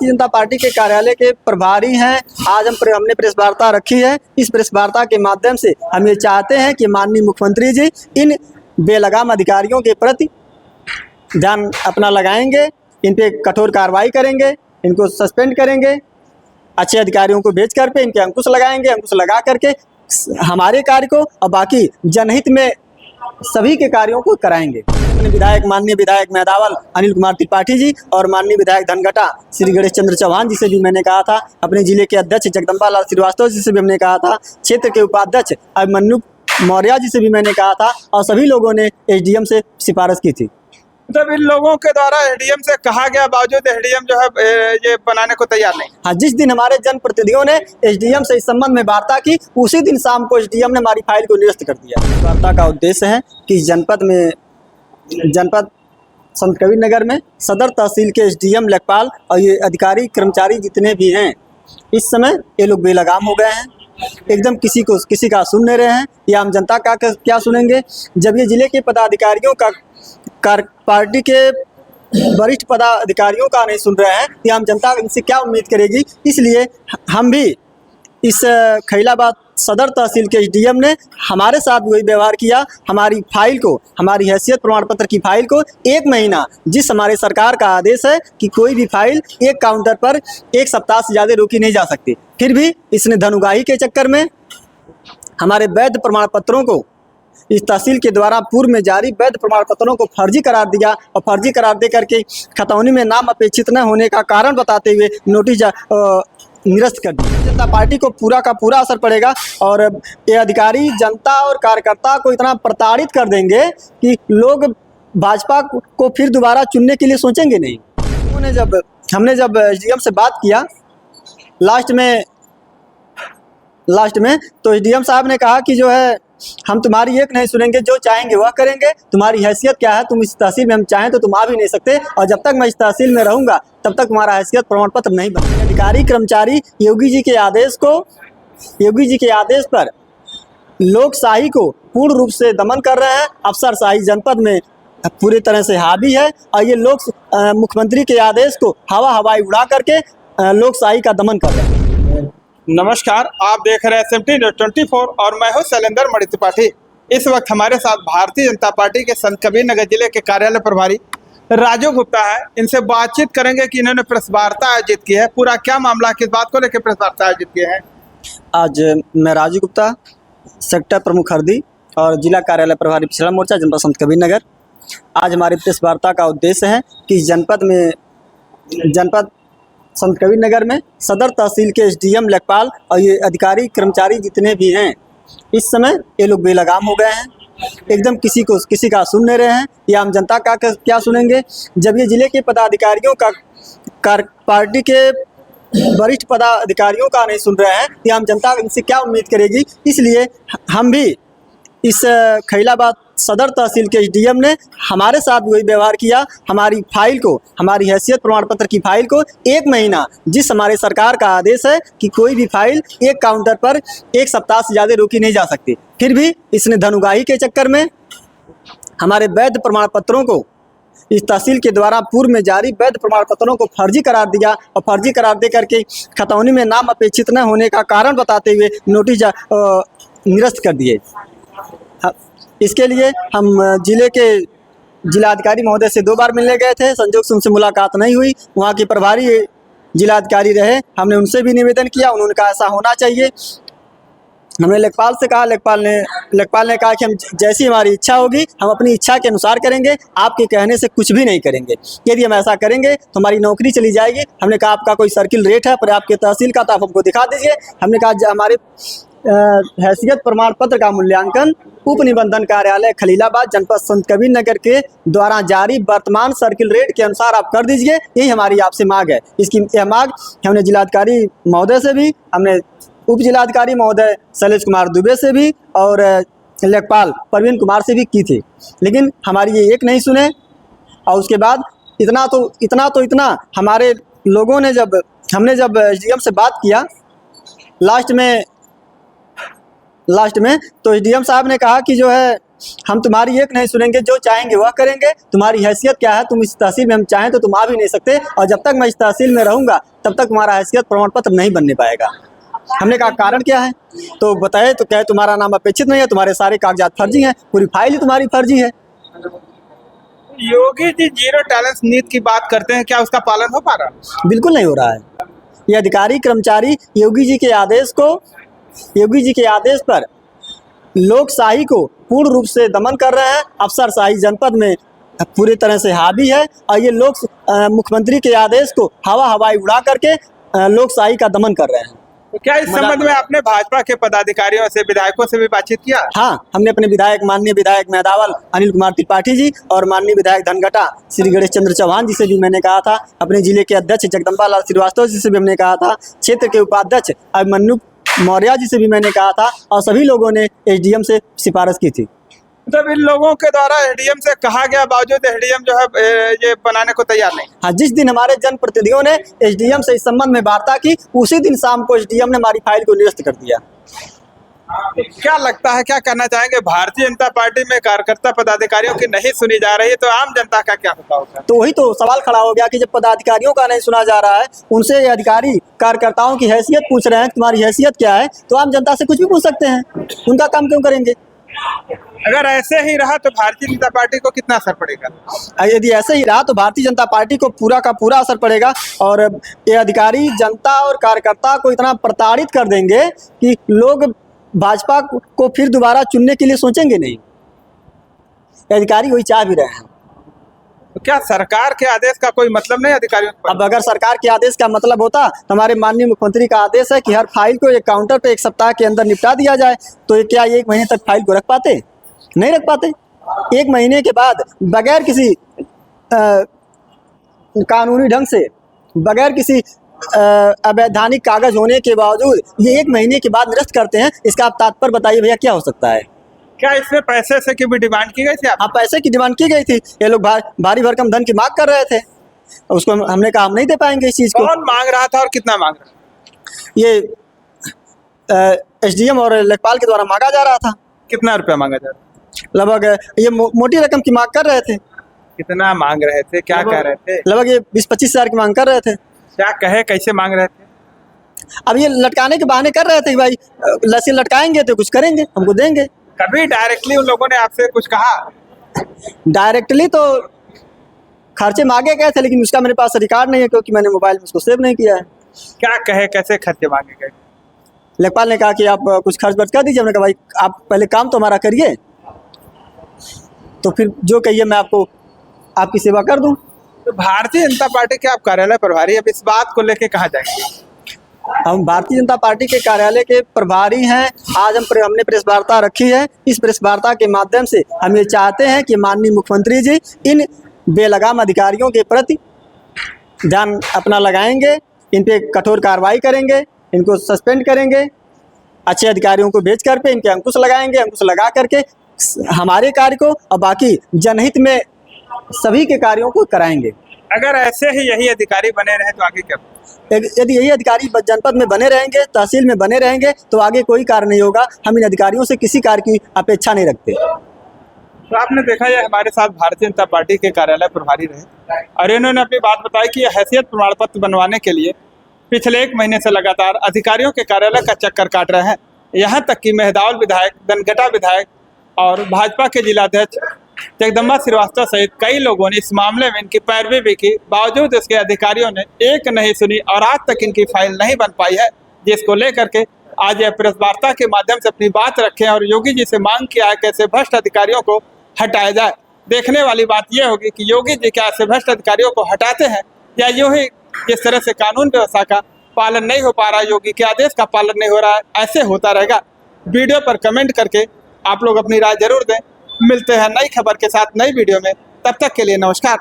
जनता party के कार्यालय के प्रभारी हैं। आज हमने प्रेस वार्ता रखी है। इस प्रेस वार्ता के माध्यम से हम ये चाहते हैं कि माननीय मुख्यमंत्री जी इन बेलगाम अधिकारियों के प्रति ध्यान अपना लगाएंगे, इन पे कठोर कार्रवाई करेंगे, इनको सस्पेंड करेंगे, अच्छे अधिकारियों को भेज कर पे इनके अंकुश लगाएंगे, अंकुश लगा करके हमारे कार्य को और बाकी जनहित में सभी के कार्यों को कराएंगे। माननीय विधायक मेदावल अनिल कुमार त्रिपाठी जी और माननीय विधायक धनघटा श्री गणेश चंद्र चौहान जी से भी मैंने कहा था, अपने जिले के अध्यक्ष जगदम्बा लाल श्रीवास्तव जी से भी हमने कहा था, क्षेत्र के उपाध्यक्ष अभिमन्यु मौर्य जी से भी मैंने कहा था और सभी लोगों ने एसडीएम से सिफारिश की थी। तब इन लोगों के द्वारा एसडीएम से कहा गया, बावजूद एसडीएम जो है ये बनाने को तैयार नहीं। हाँ, जिस दिन हमारे जनप्रतिनिधियों ने एसडीएम से इस संबंध में वार्ता की, उसी दिन शाम को एसडीएम ने हमारी फाइल को निरस्त कर दिया। वार्ता का उद्देश्य है कि जनपद संत कबीर नगर में सदर तहसील के एसडीएम लेखपाल और ये अधिकारी कर्मचारी जितने भी हैं, इस समय ये लोग बेलगाम हो गए हैं, एकदम किसी का सुन नहीं रहे हैं। या हम जनता का क्या सुनेंगे जब ये जिले के पदाधिकारियों का पार्टी के वरिष्ठ पदाधिकारियों का नहीं सुन रहे हैं, या हम जनता इनसे क्या उम्मीद करेगी। इसलिए हम भी इस खैलाबाद सदर तहसील के एसडीएम ने हमारे साथ वही व्यवहार किया। हमारी फाइल को, हमारी हैसियत प्रमाण पत्र की फाइल को 1 महीना, जिस हमारे सरकार का आदेश है कि कोई भी फाइल एक काउंटर पर 1 सप्ताह से ज़्यादा रोकी नहीं जा सकती, फिर भी इसने धनुगाही के चक्कर में हमारे वैध प्रमाण पत्रों को इस तहसील के द्वारा पूर्व में जारी वैध प्रमाण पत्रों को फर्जी करार दिया और फर्जी करार दे करके खतौनी में नाम अपेक्षित न होने का कारण बताते हुए नोटिस निरस्त कर दिया। जनता पार्टी को पूरा का पूरा असर पड़ेगा और ये अधिकारी जनता और कार्यकर्ता को इतना प्रताड़ित कर देंगे कि लोग भाजपा को फिर दोबारा चुनने के लिए सोचेंगे नहीं। हमने जब एसडीएम से बात किया लास्ट में तो एसडीएम साहब ने कहा कि जो है हम तुम्हारी एक नहीं सुनेंगे, जो चाहेंगे वह करेंगे। तुम्हारी हैसियत क्या है, तुम इस तहसील में हम चाहें तो तुम आ भी नहीं सकते, और जब तक मैं इस तहसील में रहूंगा तब तक तुम्हारा हैसियत प्रमाण पत्र नहीं बनेगा। अधिकारी कर्मचारी योगी जी के आदेश पर लोकशाही को पूर्ण रूप से दमन कर रहे हैं। अफसरशाही जनपद में पूरी तरह से हावी है और ये लोग मुख्यमंत्री के आदेश को हवाई उड़ा करके लोकशाही का दमन कर रहे हैं। नमस्कार, आप देख रहे हैं SMT News 24 और मैं हूं शैलेंद्र मणि त्रिपाठी। इस वक्त हमारे साथ भारतीय जनता पार्टी के संत कबीर नगर जिले के कार्यालय प्रभारी राजू गुप्ता है। इनसे बातचीत करेंगे कि इन्होंने प्रेस वार्ता आयोजित की है, पूरा क्या मामला, किस बात को लेकर प्रेस वार्ता आयोजित किए हैं। आज मैं राजू गुप्ता, सेक्टर प्रमुख हरदी और जिला कार्यालय प्रभारी पिछड़ा मोर्चा जनपद संत कबीर नगर। आज हमारी प्रेस वार्ता का उद्देश्य है कि जनपद संत कबीर नगर में सदर तहसील के एसडीएम लेखपाल और ये अधिकारी कर्मचारी जितने भी हैं, इस समय ये लोग बेलगाम हो गए हैं, एकदम किसी का सुन नहीं रहे हैं। या हम जनता का क्या सुनेंगे जब ये जिले के पदाधिकारियों का पार्टी के वरिष्ठ पदाधिकारियों का नहीं सुन रहे हैं, या हम जनता इनसे क्या उम्मीद करेगी। इसलिए हम भी इस खैलाबाद सदर तहसील के एसडीएम ने हमारे साथ वही व्यवहार किया। हमारी फाइल को, हमारी हैसियत प्रमाण पत्र की फाइल को 1 महीना, जिस हमारे सरकार का आदेश है कि कोई भी फाइल एक काउंटर पर 1 सप्ताह से ज़्यादा रोकी नहीं जा सकती, फिर भी इसने धनुगाही के चक्कर में हमारे वैध प्रमाण पत्रों को इस तहसील के द्वारा पूर्व में जारी वैध प्रमाण पत्रों को फर्जी करार दिया और फर्जी करार दे करके खतौनी में नाम अपेक्षित न होने का कारण बताते हुए नोटिस निरस्त कर दिए। इसके लिए हम जिलाधिकारी महोदय से 2 बार मिलने गए थे, संजोग से उनसे मुलाकात नहीं हुई। वहाँ के प्रभारी जिलाधिकारी रहे, हमने उनसे भी निवेदन किया, उन्होंने कहा ऐसा होना चाहिए। हमने लेखपाल से कहा, लेखपाल ने कहा कि हम जैसी हमारी इच्छा होगी हम अपनी इच्छा के अनुसार करेंगे, आपके कहने से कुछ भी नहीं करेंगे। यदि हम ऐसा करेंगे तो हमारी नौकरी चली जाएगी। हमने कहा आपका कोई सर्किल रेट है पर आपके तहसील का, तो आप हमको दिखा दीजिए। हमने कहा हमारे हैसियत प्रमाण पत्र का मूल्यांकन उप निबंधन कार्यालय खलीलाबाद जनपद संत कबीर नगर के द्वारा जारी वर्तमान सर्किल रेट के अनुसार आप कर दीजिए, यही हमारी आपसे मांग है। यह मांग हमने जिलाधिकारी महोदय से भी, हमने उप जिलाधिकारी महोदय शैलेश कुमार दुबे से भी और लेखपाल प्रवीण कुमार से भी की थी, लेकिन हमारी ये एक नहीं सुने। और उसके बाद इतना हमारे लोगों ने हमने जब एसडीएम से बात किया लास्ट में तो एसडीएम साहब ने कहा कि जो है हम तुम्हारी एक नहीं सुनेंगे, जो चाहेंगे वह करेंगे। तुम्हारी हैसियत क्या है, तुम इस तहसील में हम चाहें तो तुम आ भी नहीं सकते, और जब तक मैं इस तहसील में रहूंगा तब तक तुम्हारा हैसियत प्रमाण पत्र नहीं बनने पाएगा। हमने कहा कारण क्या है, तो बताए तो क्या है, तुम्हारा नाम अपेक्षित नहीं है, तुम्हारे सारे कागजात फर्जी हैं, पूरी फाइल ही तुम्हारी फर्जी है। योगी जी जीरो टैलेंस नीति की बात करते हैं, क्या उसका पालन हो पा रहा है? बिल्कुल नहीं हो रहा है। ये अधिकारी कर्मचारी योगी जी के आदेश पर लोकशाही को पूर्ण रूप से दमन कर रहे हैं। अफसरशाही जनपद में पूरी तरह से हावी है, और ये लोग मुख्यमंत्री के आदेश को हवाई उड़ा करके लोकशाही का दमन कर रहे हैं। तो क्या इस संबंध में आपने भाजपा के पदाधिकारियों से, विधायकों से भी बातचीत किया? हाँ, हमने अपने माननीय विधायक मेहदावल अनिल कुमार त्रिपाठी जी और माननीय विधायक धनघटा श्री गणेश चंद्र चौहान जी से भी मैंने कहा था, अपने जिले के अध्यक्ष जगदम्बा लाल श्रीवास्तव जी से भी हमने कहा था, क्षेत्र के उपाध्यक्ष अभिमन्यु मौर्य जी से भी मैंने कहा था, और सभी लोगों ने एसडीएम से सिफारिश की थी। जब इन लोगों के द्वारा एसडीएम से कहा गया, बावजूद एसडीएम जो है ये बनाने को तैयार नहीं। हाँ, जिस दिन हमारे जनप्रतिनिधियों ने एसडीएम से इस संबंध में वार्ता की, उसी दिन शाम को एसडीएम ने हमारी फाइल को निरस्त कर दिया। क्या लगता है, क्या करना चाहेंगे? भारतीय जनता पार्टी में कार्यकर्ता पदाधिकारियों की नहीं सुनी जा रही है, तो आम जनता का क्या होगा? तो वही तो सवाल खड़ा हो गया कि जब पदाधिकारियों का नहीं सुना जा रहा है, उनसे अधिकारी कार्यकर्ताओं की हैसियत पूछ रहे हैं, तुम्हारी हैसियत क्या है, तो आम जनता से कुछ भी पूछ सकते हैं, उनका काम क्यों करेंगे? अगर ऐसे ही रहा तो भारतीय जनता पार्टी को कितना असर पड़ेगा? यदि ऐसे ही रहा तो भारतीय जनता पार्टी को पूरा का पूरा असर पड़ेगा, और ये अधिकारी जनता और कार्यकर्ता को इतना प्रताड़ित कर देंगे कि लोग भाजपा को फिर दोबारा चुनने के लिए सोचेंगे नहीं। अधिकारी वही चाह भी रहे हैं। तो क्या सरकार के आदेश का कोई मतलब नहीं अधिकारियों को? अब अगर सरकार के आदेश का मतलब होता तो हमारे माननीय मुख्यमंत्री का आदेश है कि हर फाइल को एक काउंटर पे 1 सप्ताह के अंदर निपटा दिया जाए, तो ये क्या 1 महीने तक फाइल को रख पाते? नहीं रख पाते। 1 महीने के बाद बगैर किसी कानूनी ढंग से, बगैर किसी अवैधानिक कागज होने के बावजूद ये 1 महीने के बाद निरस्त करते हैं। इसका आप तात्पर्य बताइए भैया, क्या हो सकता है? क्या इसमें पैसे से की भी डिमांड की गई थी? हाँ, पैसे की डिमांड की गई थी। ये लोग भारी भरकम धन की मांग कर रहे थे, उसको हमने कहा हम नहीं दे पाएंगे इस चीज़ को। कौन मांग रहा था और कितना मांग रहा था? ये एसडीएम और लेखपाल के द्वारा मांगा जा रहा था। कितना रुपया मांगा जा रहा था? लगभग ये मोटी रकम की मांग कर रहे थे। कितना मांग रहे थे, क्या कह रहे थे? लगभग ये 20-25 हज़ार की मांग कर रहे थे। क्या कहे, कैसे मांग रहे थे? अब ये लटकाने के बहाने कर रहे थे कि भाई लस्सी लटकाएंगे तो कुछ करेंगे, हमको देंगे। कभी डायरेक्टली उन लोगों ने आपसे कुछ कहा? डायरेक्टली तो खर्चे मांगे गए थे, लेकिन उसका मेरे पास रिकॉर्ड नहीं है, क्योंकि मैंने मोबाइल में उसको सेव नहीं किया है। क्या कहे, कैसे खर्चे मांगे गए? लेखपाल ने कहा कि आप कुछ खर्च बर्च कर दीजिए। हमने कहा भाई आप पहले काम तो हमारा करिए, तो फिर जो कहिए मैं आपको आपकी सेवा कर दूं। तो भारतीय जनता पार्टी के आप कार्यालय प्रभारी, अब इस बात को लेके कहाँ जाएंगे? हम भारतीय जनता पार्टी के कार्यालय के प्रभारी हैं। आज हमने प्रेस वार्ता रखी है। इस प्रेस वार्ता के माध्यम से हम ये चाहते हैं कि माननीय मुख्यमंत्री जी इन बेलगाम अधिकारियों के प्रति ध्यान अपना लगाएंगे, इन पे कठोर कार्रवाई करेंगे, इनको सस्पेंड करेंगे, अच्छे अधिकारियों को भेज कर पे इनके अंकुश लगाएंगे, अंकुश लगा करके हमारे कार्य को और बाकी जनहित में सभी के कार्यों को कराएंगे। अगर ऐसे ही यही अधिकारी बने रहे तो आगे क्या? यदि यही अधिकारी जनपद में बने रहेंगे, तहसील में बने रहेंगे, तो आगे कोई कार्य नहीं होगा। हम इन अधिकारियों से किसी कार्य की अपेक्षा नहीं रखते। तो आपने देखा है हमारे साथ भारतीय जनता पार्टी के कार्यालय प्रभारी रहे, और इन्होंने अपनी बात बताई कि हैसियत प्रमाण पत्र बनवाने के लिए पिछले 1 महीने से लगातार अधिकारियों के कार्यालय का चक्कर काट रहे हैं। यहाँ तक कि मेहदावल विधायक, धनघटा विधायक और भाजपा के जिलाध्यक्ष जगदम्बा श्रीवास्तव सहित कई लोगों ने इस मामले में इनकी पैरवी भी की, बावजूद इसके अधिकारियों ने एक नहीं सुनी और आज तक इनकी फाइल नहीं बन पाई है, जिसको लेकर के आज यह प्रेस वार्ता के माध्यम से अपनी बात रखें और योगी जी से मांग किया है कि ऐसे भ्रष्ट अधिकारियों को हटाया जाए। देखने वाली बात यह होगी कि योगी जी क्या ऐसे भ्रष्ट अधिकारियों को हटाते हैं, या यूं ही जिस तरह से कानून व्यवस्था का पालन नहीं हो पा रहा है, योगी के आदेश का पालन नहीं हो रहा है, ऐसे होता रहेगा। वीडियो पर कमेंट करके आप लोग अपनी राय जरूर दें। मिलते हैं नई खबर के साथ नई वीडियो में, तब तक के लिए नमस्कार।